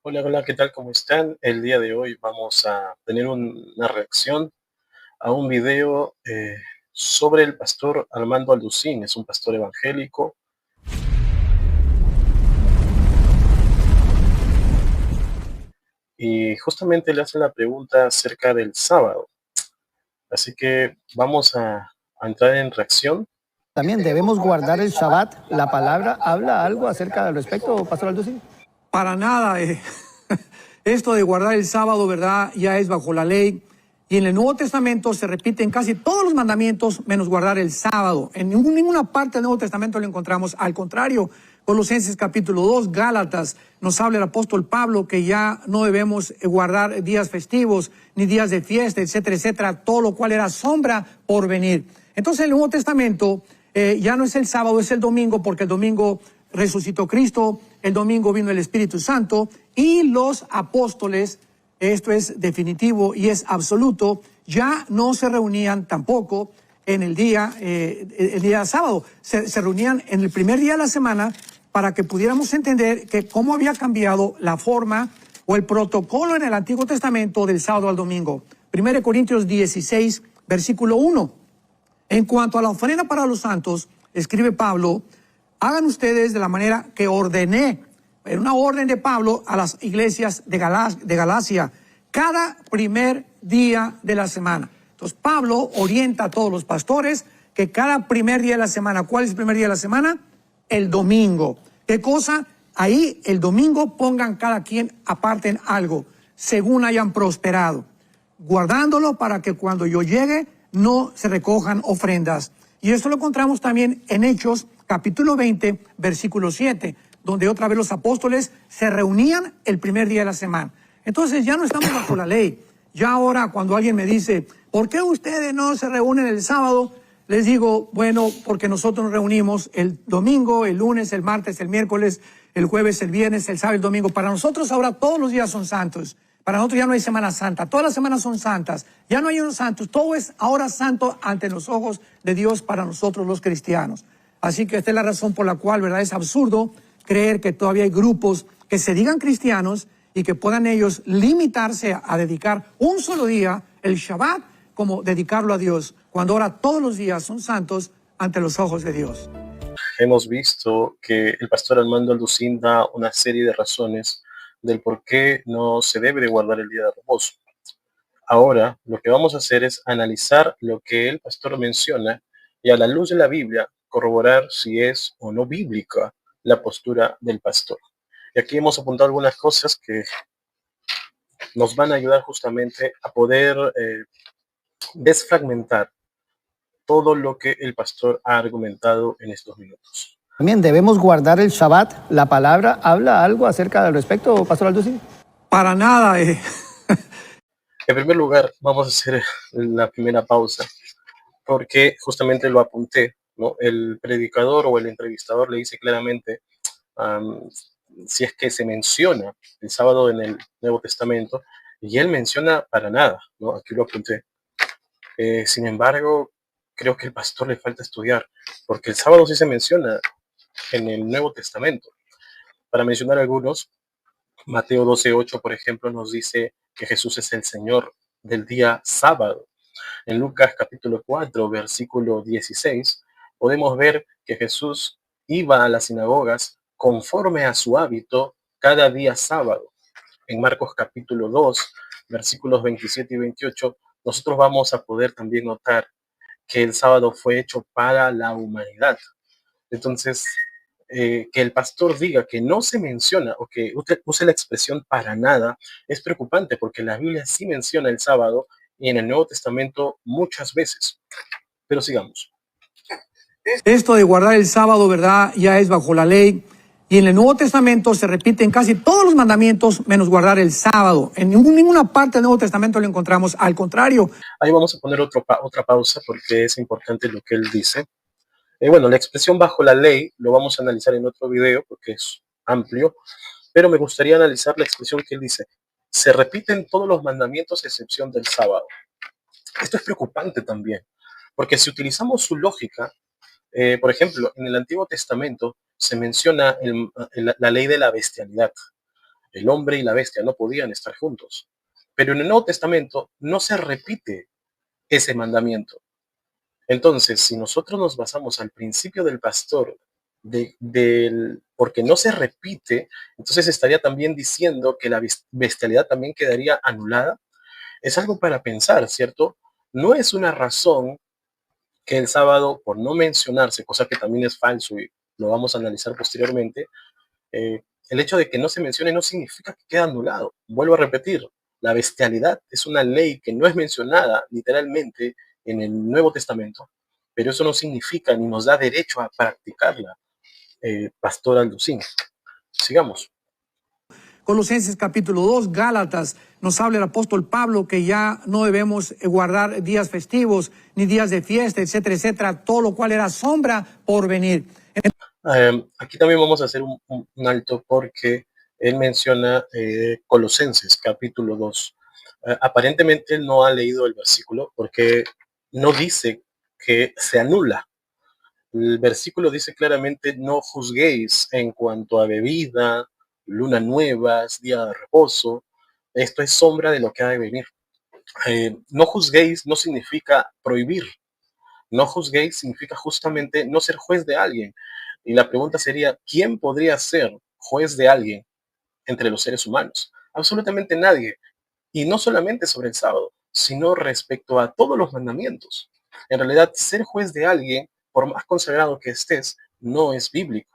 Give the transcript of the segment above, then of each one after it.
Hola, hola, ¿qué tal? ¿Cómo están? El día de hoy vamos a tener una reacción a un video sobre el pastor Armando Alducín. Es un pastor evangélico y justamente le hace la pregunta acerca del sábado. Así que vamos a entrar en reacción. También debemos guardar el Shabbat. ¿La palabra habla algo acerca del respecto, Pastor Alducin? Para nada. Esto de guardar el sábado, ¿verdad? Ya es bajo la ley. Y en el Nuevo Testamento se repiten casi todos los mandamientos menos guardar el sábado. En ninguna parte del Nuevo Testamento lo encontramos. Al contrario, Colosenses capítulo 2, Gálatas, nos habla el apóstol Pablo que ya no debemos guardar días festivos, ni días de fiesta, etcétera, etcétera, todo lo cual era sombra por venir. Entonces el Nuevo Testamento ya no es el sábado, es el domingo, porque el domingo resucitó Cristo, el domingo vino el Espíritu Santo y los apóstoles, esto es definitivo y es absoluto, ya no se reunían tampoco en el día sábado, se reunían en el primer día de la semana para que pudiéramos entender que cómo había cambiado la forma o el protocolo en el Antiguo Testamento del sábado al domingo. 1 Corintios 16, versículo 1. En cuanto a la ofrenda para los santos, escribe Pablo, hagan ustedes de la manera que ordené, en una orden de Pablo a las iglesias de Galacia, cada primer día de la semana. Entonces Pablo orienta a todos los pastores que cada primer día de la semana, ¿cuál es el primer día de la semana? El domingo. ¿Qué cosa? Ahí el domingo pongan cada quien aparte en algo, según hayan prosperado, guardándolo para que cuando yo llegue no se recojan ofrendas. Y esto lo encontramos también en Hechos, capítulo 20, versículo 7, donde otra vez los apóstoles se reunían el primer día de la semana. Entonces ya no estamos bajo la ley. Ya ahora cuando alguien me dice, ¿por qué ustedes no se reúnen el sábado? Les digo, bueno, porque nosotros nos reunimos el domingo, el lunes, el martes, el miércoles, el jueves, el viernes, el sábado, el domingo. Para nosotros ahora todos los días son santos. Para nosotros ya no hay Semana Santa, todas las semanas son santas, ya no hay unos santos, todo es ahora santo ante los ojos de Dios para nosotros los cristianos. Así que esta es la razón por la cual, ¿verdad? Es absurdo creer que todavía hay grupos que se digan cristianos y que puedan ellos limitarse a dedicar un solo día, el Shabbat, como dedicarlo a Dios, cuando ahora todos los días son santos ante los ojos de Dios. Hemos visto que el pastor Armando Alducín da una serie de razones del por qué no se debe de guardar el día de reposo. Ahora, lo que vamos a hacer es analizar lo que el pastor menciona y a la luz de la Biblia corroborar si es o no bíblica la postura del pastor. Y aquí hemos apuntado algunas cosas que nos van a ayudar justamente a poder desfragmentar todo lo que el pastor ha argumentado en estos minutos. También debemos guardar el Shabbat. ¿La palabra habla algo acerca del respecto, Pastor Alducin? Para nada. En primer lugar, vamos a hacer la primera pausa, porque justamente lo apunté, ¿no? El predicador o el entrevistador le dice claramente si es que se menciona el sábado en el Nuevo Testamento, y él menciona para nada, ¿no? Aquí lo apunté. Sin embargo, creo que al pastor le falta estudiar, porque el sábado sí se menciona en el Nuevo Testamento. Para mencionar algunos, Mateo 12:8, por ejemplo, nos dice que Jesús es el Señor del día sábado. En Lucas capítulo 4, versículo 16, podemos ver que Jesús iba a las sinagogas conforme a su hábito cada día sábado. En Marcos capítulo 2, versículos 27 y 28, nosotros vamos a poder también notar que el sábado fue hecho para la humanidad. Entonces, que el pastor diga que no se menciona o que use la expresión para nada es preocupante, porque la Biblia sí menciona el sábado y en el Nuevo Testamento muchas veces. Pero sigamos. Esto de guardar el sábado, ¿verdad? Ya es bajo la ley. Y en el Nuevo Testamento se repiten casi todos los mandamientos menos guardar el sábado. En ninguna parte del Nuevo Testamento lo encontramos. Al contrario. Ahí vamos a poner otra pausa porque es importante lo que él dice. Bueno, la expresión bajo la ley lo vamos a analizar en otro video porque es amplio, pero me gustaría analizar la expresión que él dice. Se repiten todos los mandamientos a excepción del sábado. Esto es preocupante también, porque si utilizamos su lógica, por ejemplo, en el Antiguo Testamento se menciona la ley de la bestialidad. El hombre y la bestia no podían estar juntos. Pero en el Nuevo Testamento no se repite ese mandamiento. Entonces, si nosotros nos basamos al principio del pastor, porque no se repite, entonces estaría también diciendo que la bestialidad también quedaría anulada. Es algo para pensar, ¿cierto? No es una razón que el sábado, por no mencionarse, cosa que también es falso y lo vamos a analizar posteriormente, el hecho de que no se mencione no significa que queda anulado. Vuelvo a repetir, la bestialidad es una ley que no es mencionada literalmente en el Nuevo Testamento, pero eso no significa ni nos da derecho a practicarla. Pastor Alducín, sigamos. Colosenses capítulo 2, Gálatas, nos habla el apóstol Pablo que ya no debemos guardar días festivos, ni días de fiesta, etcétera, etcétera, todo lo cual era sombra por venir. Aquí también vamos a hacer un alto porque él menciona Colosenses capítulo 2. Aparentemente él no ha leído el versículo porque no dice que se anula. El versículo dice claramente: no juzguéis en cuanto a bebida, luna nuevas, día de reposo. Esto es sombra de lo que ha de venir. No juzguéis no significa prohibir. No juzguéis significa justamente no ser juez de alguien. Y la pregunta sería, ¿quién podría ser juez de alguien entre los seres humanos? Absolutamente nadie. Y no solamente sobre el sábado, sino respecto a todos los mandamientos. En realidad, ser juez de alguien, por más consagrado que estés, no es bíblico.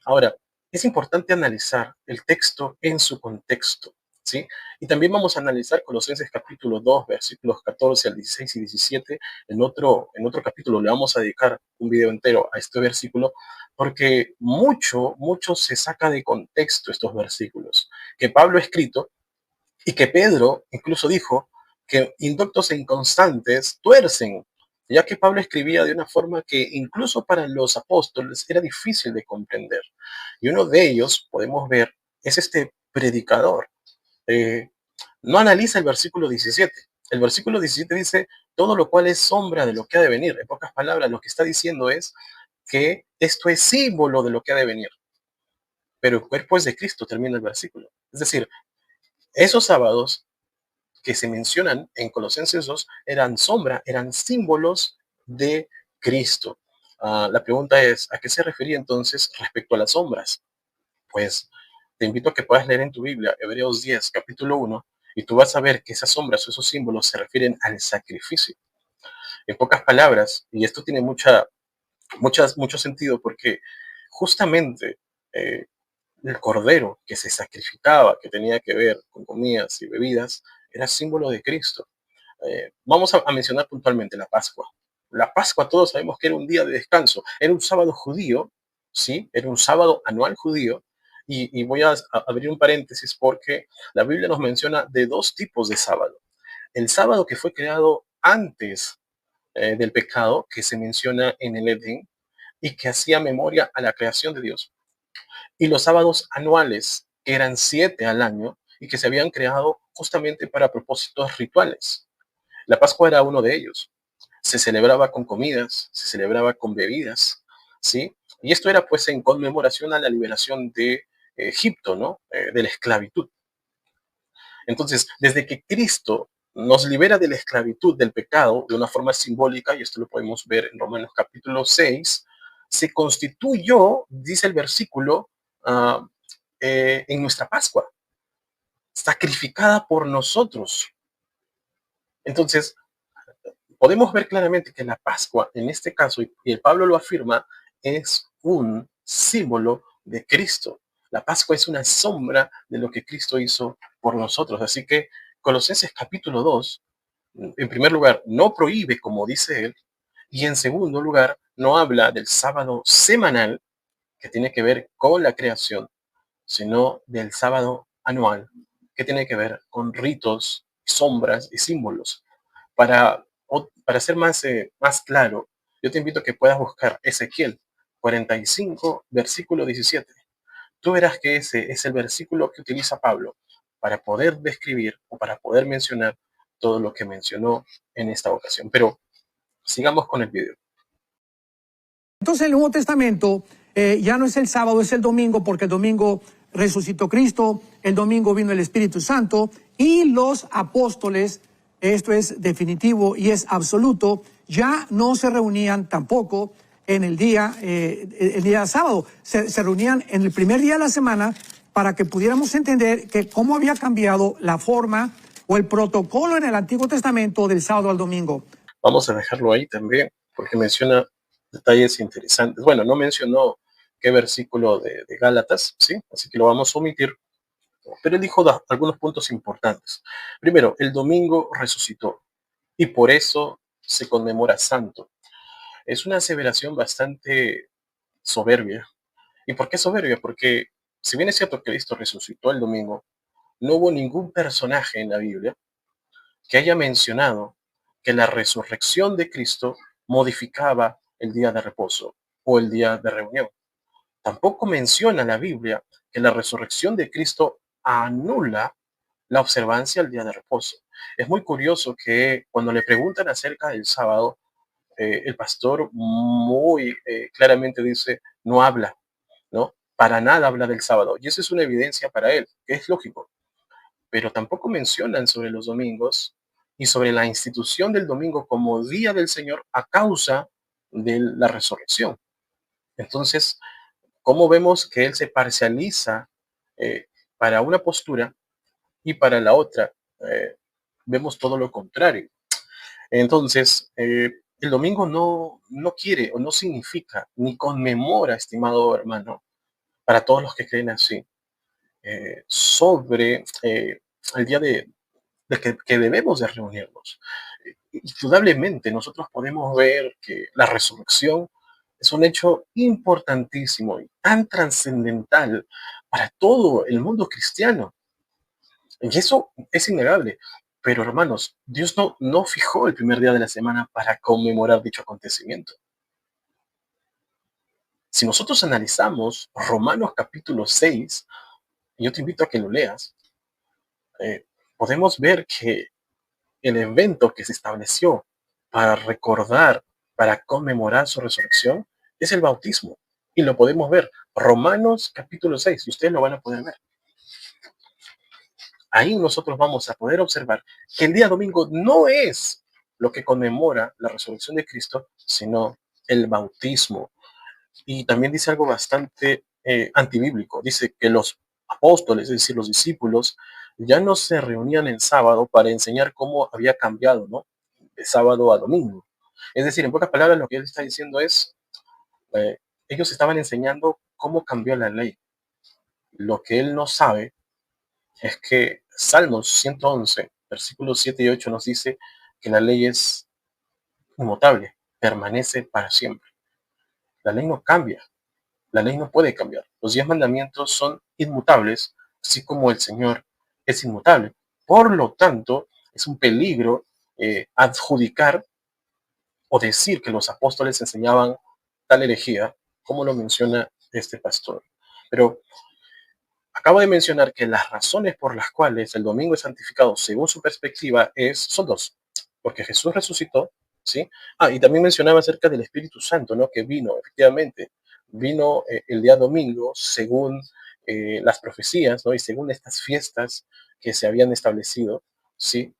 Ahora, es importante analizar el texto en su contexto, ¿sí? Y también vamos a analizar Colosenses capítulo 2, versículos 14 al 16 y 17. En otro capítulo le vamos a dedicar un video entero a este versículo, porque mucho se saca de contexto estos versículos que Pablo ha escrito y que Pedro incluso dijo que indoctos e inconstantes tuercen, ya que Pablo escribía de una forma que incluso para los apóstoles era difícil de comprender. Y uno de ellos, podemos ver, es este predicador. No analiza el versículo 17. El versículo 17 dice, todo lo cual es sombra de lo que ha de venir. En pocas palabras, lo que está diciendo es que esto es símbolo de lo que ha de venir. Pero el cuerpo es de Cristo, termina el versículo. Es decir, esos sábados que se mencionan en Colosenses 2 eran sombra, eran símbolos de Cristo. La pregunta es, ¿a qué se refería entonces respecto a las sombras? Pues te invito a que puedas leer en tu Biblia Hebreos 10, capítulo 1, y tú vas a ver que esas sombras o esos símbolos se refieren al sacrificio. En pocas palabras, y esto tiene mucho sentido porque justamente eh, el cordero que se sacrificaba, que tenía que ver con comidas y bebidas, era símbolo de Cristo. Vamos a mencionar puntualmente la Pascua. La Pascua todos sabemos que era un día de descanso, era un sábado judío, ¿sí? Era un sábado anual judío. Y voy a abrir un paréntesis porque la Biblia nos menciona de dos tipos de sábado. El sábado que fue creado antes del pecado, que se menciona en el Edén, y que hacía memoria a la creación de Dios. Y los sábados anuales, que eran 7 al año, y que se habían creado justamente para propósitos rituales. La Pascua era uno de ellos. Se celebraba con comidas, se celebraba con bebidas, ¿sí? Y esto era pues en conmemoración a la liberación de Egipto, ¿no? De la esclavitud. Entonces, desde que Cristo nos libera de la esclavitud, del pecado, de una forma simbólica, y esto lo podemos ver en Romanos capítulo 6, se constituyó, dice el versículo, en nuestra Pascua, sacrificada por nosotros. Entonces, podemos ver claramente que la Pascua, en este caso, y el Pablo lo afirma, es un símbolo de Cristo. La Pascua es una sombra de lo que Cristo hizo por nosotros. Así que Colosenses capítulo 2, en primer lugar, no prohíbe, como dice él, y en segundo lugar, no habla del sábado semanal, que tiene que ver con la creación, sino del sábado anual, que tiene que ver con ritos, sombras y símbolos. Para ser más claro, yo te invito a que puedas buscar Ezequiel 45, versículo 17. Tú verás que ese es el versículo que utiliza Pablo para poder describir o para poder mencionar todo lo que mencionó en esta ocasión. Pero sigamos con el video. Entonces el Nuevo Testamento ya no es el sábado, es el domingo, porque el domingo resucitó Cristo, el domingo vino el Espíritu Santo y los apóstoles, esto es definitivo y es absoluto, ya no se reunían tampoco en el día sábado, se reunían en el primer día de la semana para que pudiéramos entender que cómo había cambiado la forma o el protocolo en el Antiguo Testamento del sábado al domingo. Vamos a dejarlo ahí también, porque menciona detalles interesantes. Bueno, no mencionó qué versículo de Gálatas, ¿sí? Así que lo vamos a omitir. Pero él dijo algunos puntos importantes. Primero, el domingo resucitó y por eso se conmemora santo. Es una aseveración bastante soberbia. ¿Y por qué soberbia? Porque si bien es cierto que Cristo resucitó el domingo, no hubo ningún personaje en la Biblia que haya mencionado que la resurrección de Cristo modificaba el día de reposo o el día de reunión. Tampoco menciona la Biblia que la resurrección de Cristo anula la observancia del día de reposo. Es muy curioso que cuando le preguntan acerca del sábado, el pastor muy claramente dice, no habla, ¿no? Para nada habla del sábado. Y eso es una evidencia para él, que es lógico. Pero tampoco mencionan sobre los domingos y sobre la institución del domingo como día del Señor a causa de la resurrección. Entonces, ¿cómo vemos que él se parcializa para una postura y para la otra vemos todo lo contrario? Entonces, el domingo no quiere o no significa ni conmemora, estimado hermano, para todos los que creen así, sobre el día que debemos de reunirnos. Indudablemente, nosotros podemos ver que la resurrección es un hecho importantísimo y tan trascendental para todo el mundo cristiano. Y eso es innegable. Pero hermanos, Dios no fijó el primer día de la semana para conmemorar dicho acontecimiento. Si nosotros analizamos Romanos capítulo 6, y yo te invito a que lo leas, podemos ver que el evento que se estableció para recordar, para conmemorar su resurrección, es el bautismo. Y lo podemos ver. Romanos capítulo 6, y ustedes lo van a poder ver. Ahí nosotros vamos a poder observar que el día domingo no es lo que conmemora la resurrección de Cristo, sino el bautismo. Y también dice algo bastante antibíblico. Dice que los apóstoles, es decir, los discípulos, ya no se reunían en sábado para enseñar cómo había cambiado, ¿no? De sábado a domingo. Es decir, en pocas palabras, lo que él está diciendo es, eh, ellos estaban enseñando cómo cambió la ley. Lo que él no sabe es que Salmos 111, versículos 7 y 8 nos dice que la ley es inmutable, permanece para siempre. La ley no cambia, la ley no puede cambiar. Los 10 mandamientos son inmutables, así como el Señor es inmutable. Por lo tanto, es un peligro adjudicar o decir que los apóstoles enseñaban tal herejía, como lo menciona este pastor. Pero acabo de mencionar que las razones por las cuales el domingo es santificado, según su perspectiva, son dos. Porque Jesús resucitó, ¿sí? Y también mencionaba acerca del Espíritu Santo, ¿no? Que vino, efectivamente, vino el día domingo, según las profecías, ¿no? Y según estas fiestas que se habían establecido, ¿sí?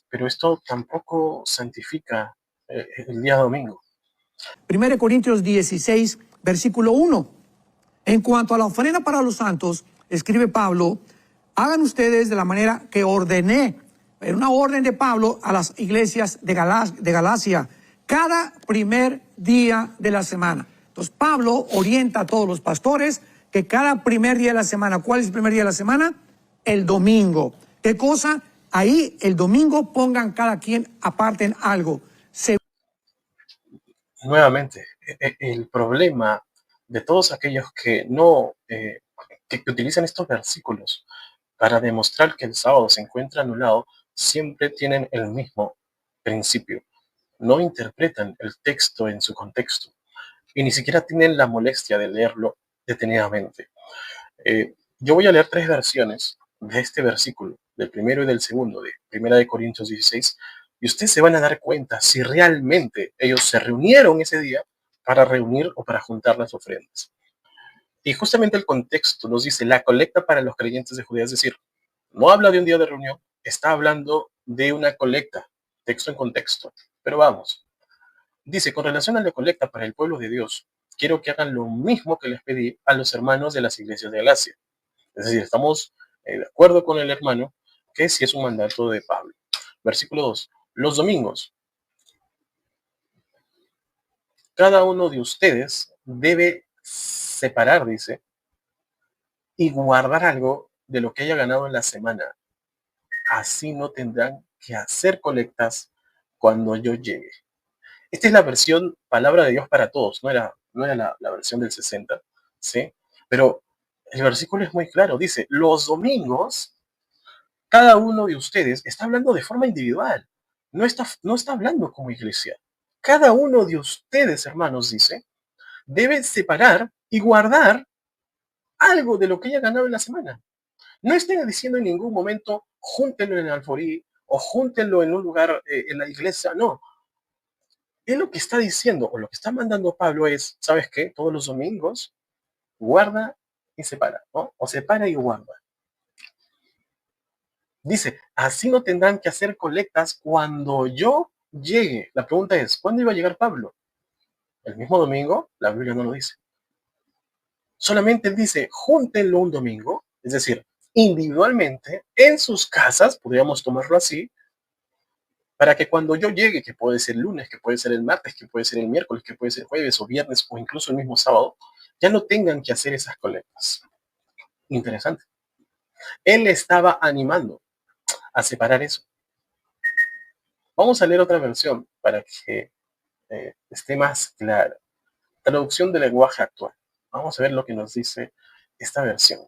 Pero esto tampoco santifica el día domingo. 1 Corintios 16, versículo 1. En cuanto a la ofrenda para los santos, escribe Pablo, hagan ustedes de la manera que ordené. En una orden de Pablo a las iglesias de Galacia, cada primer día de la semana. Entonces Pablo orienta a todos los pastores que cada primer día de la semana, ¿cuál es el primer día de la semana? El domingo. ¿Qué cosa? Ahí el domingo pongan cada quien aparten algo. Nuevamente, el problema de todos aquellos que no que utilizan estos versículos para demostrar que el sábado se encuentra anulado, siempre tienen el mismo principio. No interpretan el texto en su contexto y ni siquiera tienen la molestia de leerlo detenidamente. Yo voy a leer 3 versiones de este versículo, del primero y del segundo, de 1 Corintios 16, y ustedes se van a dar cuenta si realmente ellos se reunieron ese día para reunir o para juntar las ofrendas. Y justamente el contexto nos dice la colecta para los creyentes de Judea, es decir, no habla de un día de reunión, está hablando de una colecta, texto en contexto. Pero vamos, dice, con relación a la colecta para el pueblo de Dios, quiero que hagan lo mismo que les pedí a los hermanos de las iglesias de Galacia. Es decir, estamos de acuerdo con el hermano que sí es un mandato de Pablo. Versículo 2. Los domingos, cada uno de ustedes debe separar, dice, y guardar algo de lo que haya ganado en la semana. Así no tendrán que hacer colectas cuando yo llegue. Esta es la versión palabra de Dios para todos, no era la versión del 60, ¿sí? Pero el versículo es muy claro, dice, los domingos, cada uno de ustedes está hablando de forma individual, no está hablando como iglesia. Cada uno de ustedes, hermanos, dice, debe separar y guardar algo de lo que haya ganado en la semana. No estén diciendo en ningún momento, júntenlo en el alforí o júntenlo en un lugar en la iglesia. No, él lo que está diciendo o lo que está mandando Pablo es, ¿sabes qué? Todos los domingos guarda y separa, ¿no? O separa y guarda. Dice, así no tendrán que hacer colectas cuando yo llegue. La pregunta es, ¿cuándo iba a llegar Pablo? ¿El mismo domingo? La Biblia no lo dice. Solamente dice, júntenlo un domingo, es decir, individualmente, en sus casas, podríamos tomarlo así, para que cuando yo llegue, que puede ser el lunes, que puede ser el martes, que puede ser el miércoles, que puede ser jueves o viernes o incluso el mismo sábado, ya no tengan que hacer esas colectas. Interesante. Él estaba animando a separar eso. Vamos a leer otra versión para que esté más clara. Traducción del lenguaje actual. Vamos a ver lo que nos dice esta versión.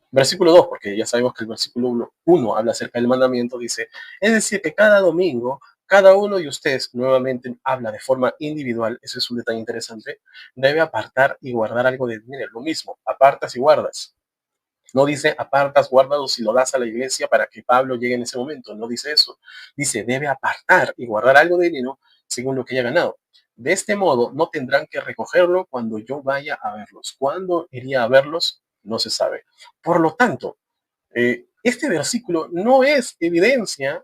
Versículo 2, porque ya sabemos que el versículo 1 habla acerca del mandamiento, dice, es decir, que cada domingo, cada uno de ustedes, nuevamente habla de forma individual, eso es un detalle interesante, debe apartar y guardar algo de dinero, lo mismo, apartas y guardas. No dice apartas, guardas y lo das a la iglesia para que Pablo llegue en ese momento, no dice eso. Dice, debe apartar y guardar algo de dinero según lo que haya ganado. De este modo, no tendrán que recogerlo cuando yo vaya a verlos. ¿Cuándo iría a verlos? No se sabe. Por lo tanto, este versículo no es evidencia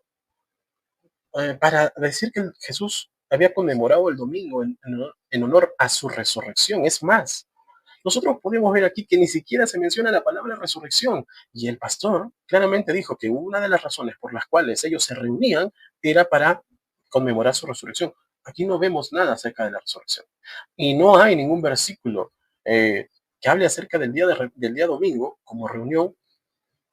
para decir que Jesús había conmemorado el domingo en honor a su resurrección. Es más, nosotros podemos ver aquí que ni siquiera se menciona la palabra resurrección. Y el pastor claramente dijo que una de las razones por las cuales ellos se reunían era para conmemorar su resurrección. Aquí no vemos nada acerca de la resurrección. Y no hay ningún versículo que hable acerca del día domingo como reunión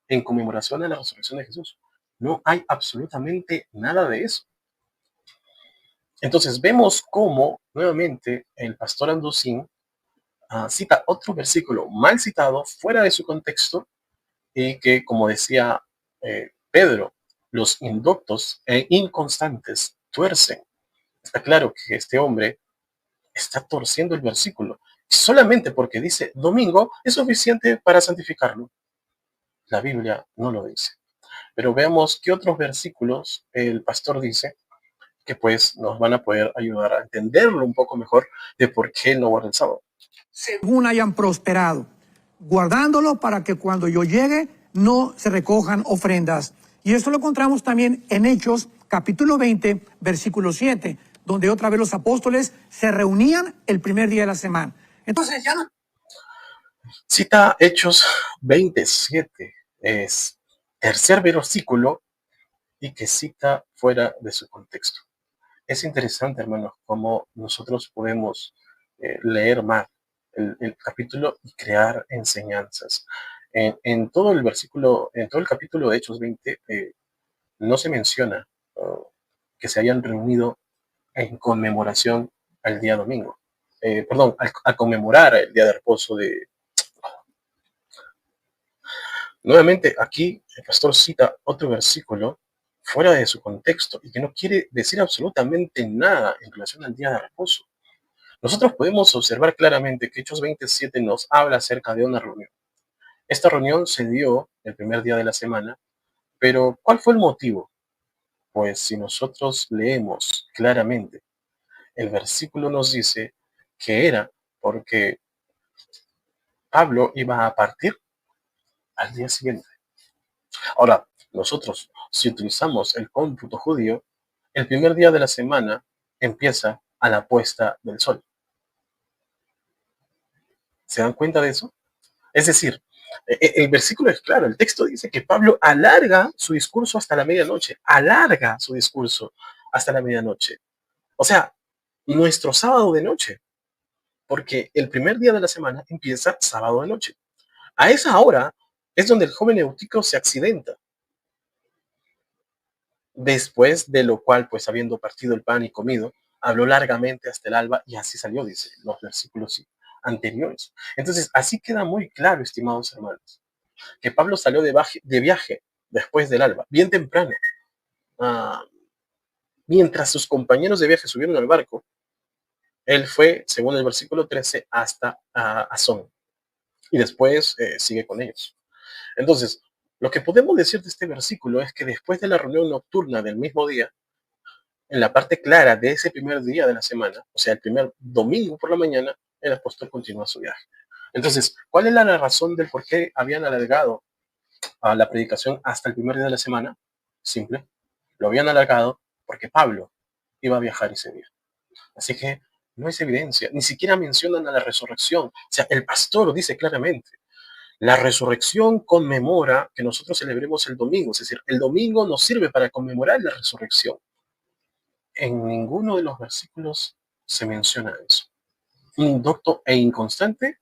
en conmemoración de la resurrección de Jesús. No hay absolutamente nada de eso. Entonces vemos cómo nuevamente el pastor Anducín cita otro versículo mal citado, fuera de su contexto, y que, como decía Pedro, los indoctos e inconstantes tuercen. Está claro que este hombre está torciendo el versículo. Solamente porque dice domingo es suficiente para santificarlo. La Biblia no lo dice. Pero veamos qué otros versículos el pastor dice que pues nos van a poder ayudar a entenderlo un poco mejor de por qué no guarda el sábado. Según hayan prosperado, guardándolo para que cuando yo llegue no se recojan ofrendas. Y esto lo encontramos también en Hechos, capítulo 20, versículo 7, donde otra vez los apóstoles se reunían el primer día de la semana. Entonces ya no. Cita Hechos 27, es tercer versículo y que cita fuera de su contexto. Es interesante, hermanos, cómo nosotros podemos leer más el capítulo y crear enseñanzas. En todo el versículo, en todo el capítulo de Hechos 20, no se menciona que se hayan reunido en conmemoración al día domingo. Perdón, a conmemorar el día de reposo de... Nuevamente, aquí el pastor cita otro versículo fuera de su contexto y que no quiere decir absolutamente nada en relación al día de reposo. Nosotros podemos observar claramente que Hechos 27 nos habla acerca de una reunión. Esta reunión se dio el primer día de la semana, pero ¿cuál fue el motivo? Pues si nosotros leemos claramente, el versículo nos dice que era porque Pablo iba a partir al día siguiente. Ahora, nosotros, si utilizamos el cómputo judío, el primer día de la semana empieza a la puesta del sol. ¿Se dan cuenta de eso? Es decir, el versículo es claro, el texto dice que Pablo alarga su discurso hasta la medianoche, alarga su discurso hasta la medianoche. O sea, nuestro sábado de noche, porque el primer día de la semana empieza sábado de noche. A esa hora es donde el joven Eutico se accidenta. Después de lo cual, pues habiendo partido el pan y comido, habló largamente hasta el alba y así salió, dice los versículos anteriores. Entonces, así queda muy claro, estimados hermanos, que Pablo salió de viaje después del alba, bien temprano. Ah, mientras sus compañeros de viaje subieron al barco, él fue, según el versículo 13, hasta Asón y después sigue con ellos. Entonces, lo que podemos decir de este versículo es que después de la reunión nocturna del mismo día, en la parte clara de ese primer día de la semana, o sea, el primer domingo por la mañana, el apóstol continúa su viaje. Entonces, ¿cuál es la razón del por qué habían alargado a la predicación hasta el primer día de la semana? Simple, lo habían alargado porque Pablo iba a viajar ese día. Así que no es evidencia, ni siquiera mencionan a la resurrección. O sea, el pastor dice claramente, la resurrección conmemora que nosotros celebremos el domingo, es decir, el domingo nos sirve para conmemorar la resurrección. En ninguno de los versículos se menciona eso. Indocto e inconstante,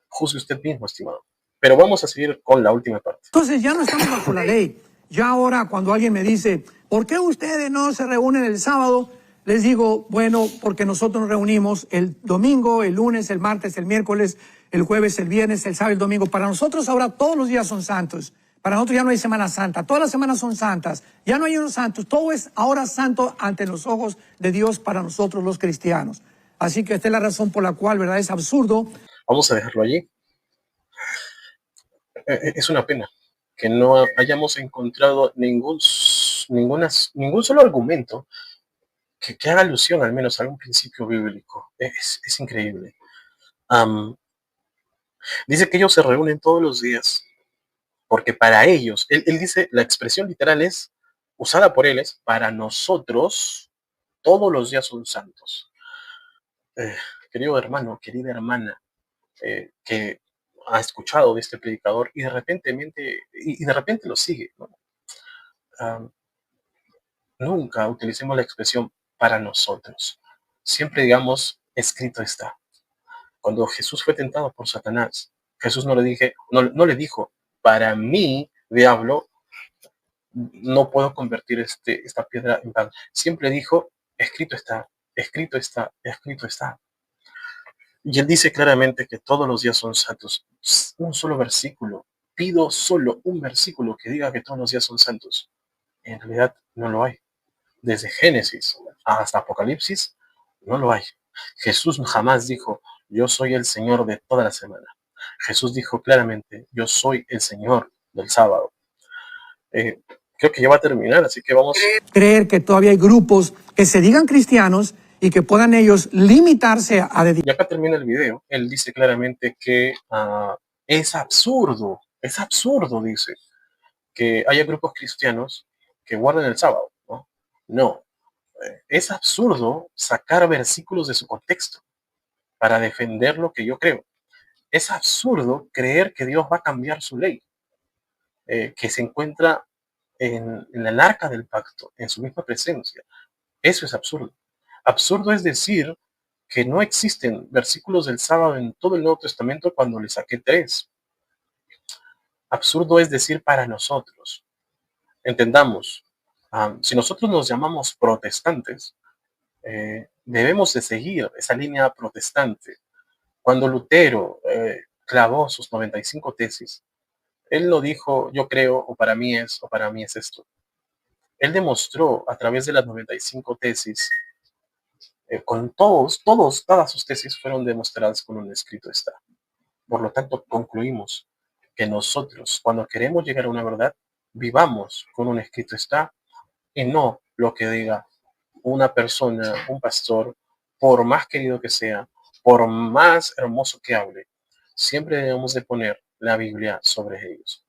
juzgue usted mismo, estimado. Pero vamos a seguir con la última parte. Entonces ya no estamos bajo la ley. Ya ahora cuando alguien me dice, ¿por qué ustedes no se reúnen el sábado? Les digo, bueno, porque nosotros nos reunimos el domingo, el lunes, el martes, el miércoles, el jueves, el viernes, el sábado, el domingo. Para nosotros ahora todos los días son santos. Para nosotros ya no hay Semana Santa. Todas las semanas son santas. Ya no hay unos santos. Todo es ahora santo ante los ojos de Dios para nosotros los cristianos. Así que esta es la razón por la cual, ¿verdad? Es absurdo. Vamos a dejarlo allí. Es una pena que no hayamos encontrado ningún solo argumento que haga alusión al menos a algún principio bíblico. Es increíble. Dice que ellos se reúnen todos los días porque para ellos, él dice, la expresión literal es, usada por él es, para nosotros todos los días son santos. Querido hermano, querida hermana, que ha escuchado de este predicador y de repente lo sigue, ¿no? Nunca utilicemos la expresión para nosotros. Siempre digamos, escrito está. Cuando Jesús fue tentado por Satanás, Jesús no le dijo, para mí, diablo, no puedo convertir esta piedra en pan. Siempre dijo, escrito está, escrito está, escrito está. Y él dice claramente que todos los días son santos. Un solo versículo. Pido solo un versículo que diga que todos los días son santos. En realidad no lo hay. Desde Génesis hasta Apocalipsis no lo hay. Jesús jamás dijo, yo soy el Señor de toda la semana. Jesús dijo claramente, yo soy el Señor del sábado. Creo que ya va a terminar, así que vamos. Creer que todavía hay grupos que se digan cristianos y que puedan ellos limitarse a dedicar. Y acá termina el video. Él dice claramente que es absurdo, dice, que haya grupos cristianos que guarden el sábado, ¿no? No, es absurdo sacar versículos de su contexto para defender lo que yo creo. Es absurdo creer que Dios va a cambiar su ley, que se encuentra en el arca del pacto, en su misma presencia. Eso es absurdo. Absurdo es decir que no existen versículos del sábado en todo el Nuevo Testamento cuando le saqué 3. Absurdo es decir para nosotros. Entendamos, si nosotros nos llamamos protestantes, debemos de seguir esa línea protestante. Cuando Lutero clavó sus 95 tesis, él no dijo yo creo o para mí es esto. Él demostró a través de las 95 tesis, con todas sus tesis fueron demostradas con un escrito está. Por lo tanto, concluimos que nosotros, cuando queremos llegar a una verdad, vivamos con un escrito está y no lo que diga una persona, un pastor, por más querido que sea, por más hermoso que hable, siempre debemos de poner la Biblia sobre ellos.